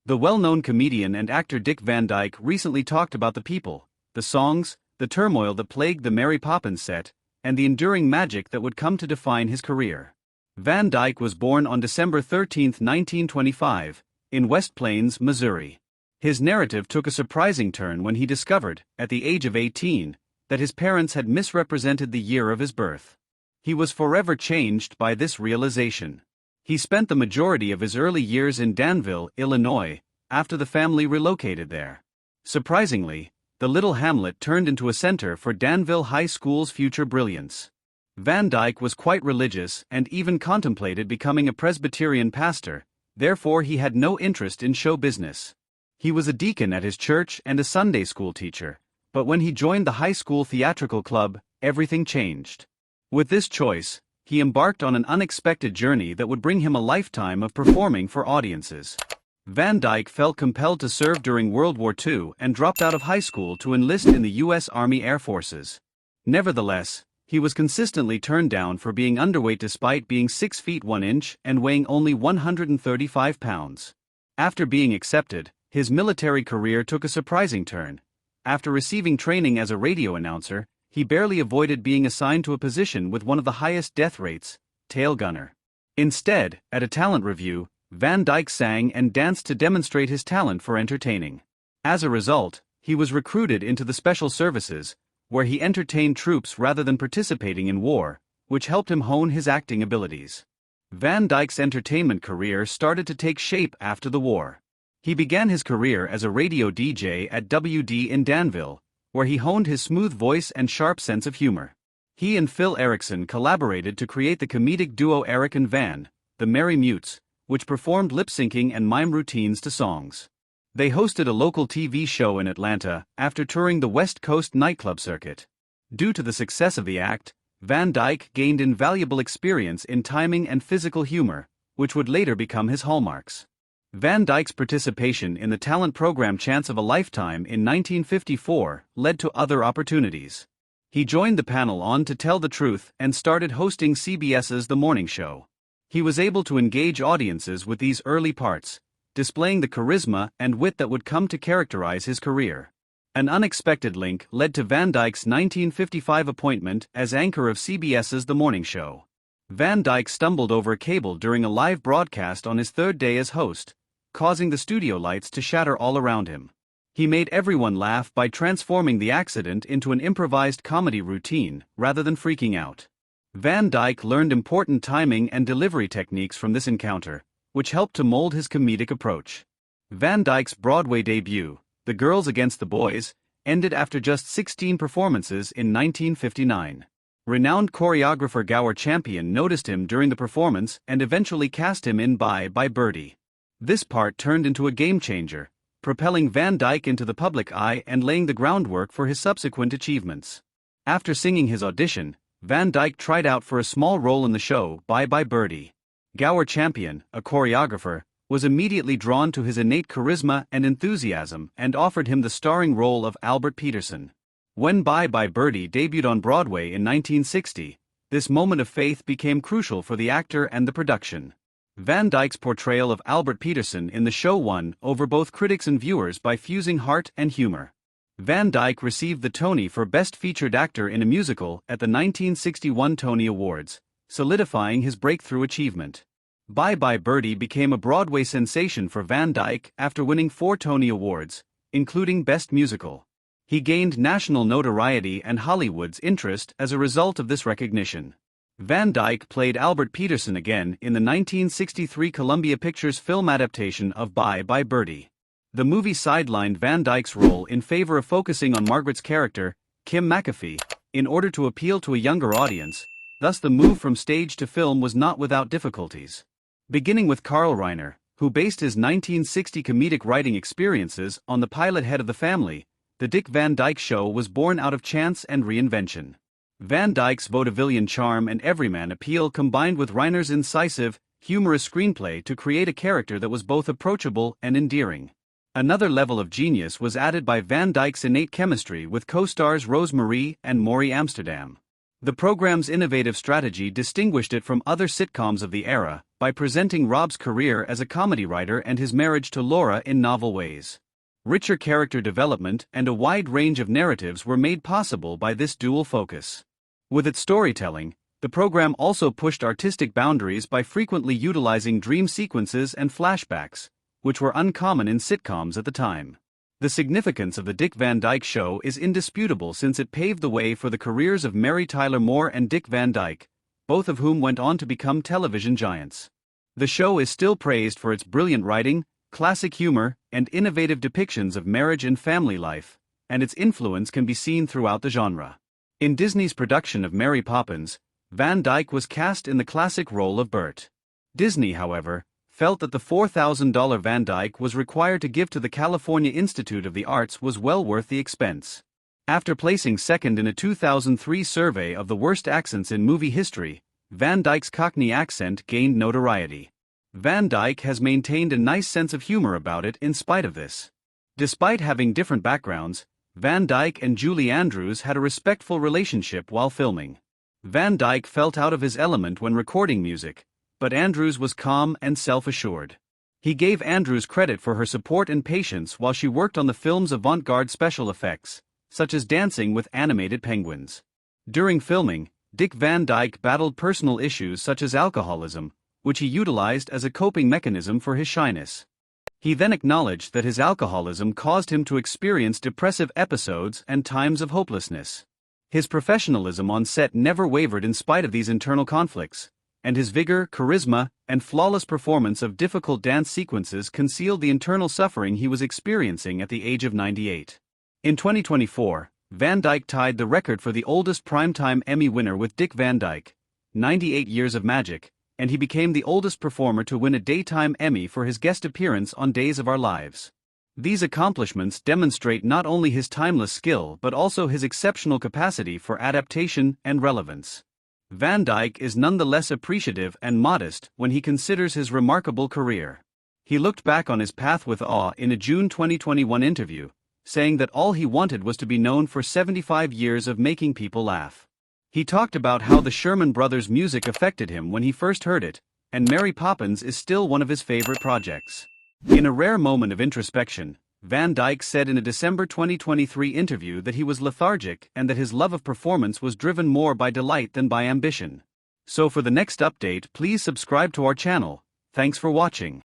The well-known comedian and actor Dick Van Dyke recently talked about the people, the songs, the turmoil that plagued the Mary Poppins set, and the enduring magic that would come to define his career. Van Dyke was born on December 13, 1925, in West Plains, Missouri. His narrative took a surprising turn when he discovered, at the age of 18, that his parents had misrepresented the year of his birth. He was forever changed by this realization. He spent the majority of his early years in Danville, Illinois, after the family relocated there. Surprisingly, the little hamlet turned into a center for Danville High School's future brilliance. Van Dyke was quite religious and even contemplated becoming a Presbyterian pastor, therefore he had no interest in show business. He was a deacon at his church and a Sunday school teacher, but when he joined the high school theatrical club, everything changed. With this choice, he embarked on an unexpected journey that would bring him a lifetime of performing for audiences. Van Dyke felt compelled to serve during World War II and dropped out of high school to enlist in the U.S. Army Air Forces. Nevertheless, he was consistently turned down for being underweight despite being 6 feet 1 inch and weighing only 135 pounds. After being accepted, his military career took a surprising turn. After receiving training as a radio announcer, he barely avoided being assigned to a position with one of the highest death rates, tail gunner. Instead, at a talent review, Van Dyke sang and danced to demonstrate his talent for entertaining. As a result, he was recruited into the Special Services, where he entertained troops rather than participating in war, which helped him hone his acting abilities. Van Dyke's entertainment career started to take shape after the war. He began his career as a radio DJ at WD in Danville, where he honed his smooth voice and sharp sense of humor. He and Phil Erickson collaborated to create the comedic duo Eric and Van, the Merry Mutes, which performed lip-syncing and mime routines to songs. They hosted a local TV show in Atlanta after touring the West Coast nightclub circuit. Due to the success of the act, Van Dyke gained invaluable experience in timing and physical humor, which would later become his hallmarks. Van Dyke's participation in the talent program Chance of a Lifetime in 1954 led to other opportunities. He joined the panel on To Tell the Truth and started hosting CBS's The Morning Show. He was able to engage audiences with these early parts, displaying the charisma and wit that would come to characterize his career. An unexpected link led to Van Dyke's 1955 appointment as anchor of CBS's The Morning Show. Van Dyke stumbled over a cable during a live broadcast on his third day as host, causing the studio lights to shatter all around him. He made everyone laugh by transforming the accident into an improvised comedy routine, rather than freaking out. Van Dyke learned important timing and delivery techniques from this encounter, which helped to mold his comedic approach. Van Dyke's Broadway debut, The Girls Against the Boys, ended after just 16 performances in 1959. Renowned choreographer Gower Champion noticed him during the performance and eventually cast him in Bye Bye Birdie. This part turned into a game-changer, propelling Van Dyke into the public eye and laying the groundwork for his subsequent achievements. After singing his audition, Van Dyke tried out for a small role in the show Bye Bye Birdie. Gower Champion, a choreographer, was immediately drawn to his innate charisma and enthusiasm and offered him the starring role of Albert Peterson. When Bye Bye Birdie debuted on Broadway in 1960, this moment of faith became crucial for the actor and the production. Van Dyke's portrayal of Albert Peterson in the show won over both critics and viewers by fusing heart and humor. Van Dyke received the Tony for Best Featured Actor in a Musical at the 1961 Tony Awards, solidifying his breakthrough achievement. Bye Bye Birdie became a Broadway sensation for Van Dyke after winning 4 Tony Awards, including Best Musical. He gained national notoriety and Hollywood's interest as a result of this recognition. Van Dyke played Albert Peterson again in the 1963 Columbia Pictures film adaptation of Bye Bye Birdie. The movie sidelined Van Dyke's role in favor of focusing on Margaret's character, Kim McAfee, in order to appeal to a younger audience, thus the move from stage to film was not without difficulties. Beginning with Carl Reiner, who based his 1960 comedic writing experiences on the pilot Head of the Family, The Dick Van Dyke Show was born out of chance and reinvention. Van Dyke's vaudevillian charm and everyman appeal combined with Reiner's incisive, humorous screenplay to create a character that was both approachable and endearing. Another level of genius was added by Van Dyke's innate chemistry with co-stars Rose Marie and Maury Amsterdam. The program's innovative strategy distinguished it from other sitcoms of the era by presenting Rob's career as a comedy writer and his marriage to Laura in novel ways. Richer character development and a wide range of narratives were made possible by this dual focus. With its storytelling, the program also pushed artistic boundaries by frequently utilizing dream sequences and flashbacks, which were uncommon in sitcoms at the time. The significance of the Dick Van Dyke Show is indisputable since it paved the way for the careers of Mary Tyler Moore and Dick Van Dyke, both of whom went on to become television giants. The show is still praised for its brilliant writing, classic humor, and innovative depictions of marriage and family life, and its influence can be seen throughout the genre. In Disney's production of Mary Poppins, Van Dyke was cast in the classic role of Bert. Disney, however, felt that the $4,000 Van Dyke was required to give to the California Institute of the Arts was well worth the expense. After placing second in a 2003 survey of the worst accents in movie history, Van Dyke's Cockney accent gained notoriety. Van Dyke has maintained a nice sense of humor about it in spite of this. Despite having different backgrounds, Van Dyke and Julie Andrews had a respectful relationship while filming. Van Dyke felt out of his element when recording music, but Andrews was calm and self-assured. He gave Andrews credit for her support and patience while she worked on the film's avant-garde special effects, such as dancing with animated penguins. During filming, Dick Van Dyke battled personal issues such as alcoholism, which he utilized as a coping mechanism for his shyness. He then acknowledged that his alcoholism caused him to experience depressive episodes and times of hopelessness. His professionalism on set never wavered in spite of these internal conflicts, and his vigor, charisma, and flawless performance of difficult dance sequences concealed the internal suffering he was experiencing at the age of 98. In 2024, Van Dyke tied the record for the oldest primetime Emmy winner with Dick Van Dyke, 98 Years of Magic, and he became the oldest performer to win a daytime Emmy for his guest appearance on Days of Our Lives. These accomplishments demonstrate not only his timeless skill but also his exceptional capacity for adaptation and relevance. Van Dyke is nonetheless appreciative and modest when he considers his remarkable career. He looked back on his path with awe in a June 2021 interview, saying that all he wanted was to be known for 75 years of making people laugh. He talked about how the Sherman Brothers' music affected him when he first heard it, and Mary Poppins is still one of his favorite projects. In a rare moment of introspection, Van Dyke said in a December 2023 interview that he was lethargic and that his love of performance was driven more by delight than by ambition. So for the next update, please subscribe to our channel. Thanks for watching.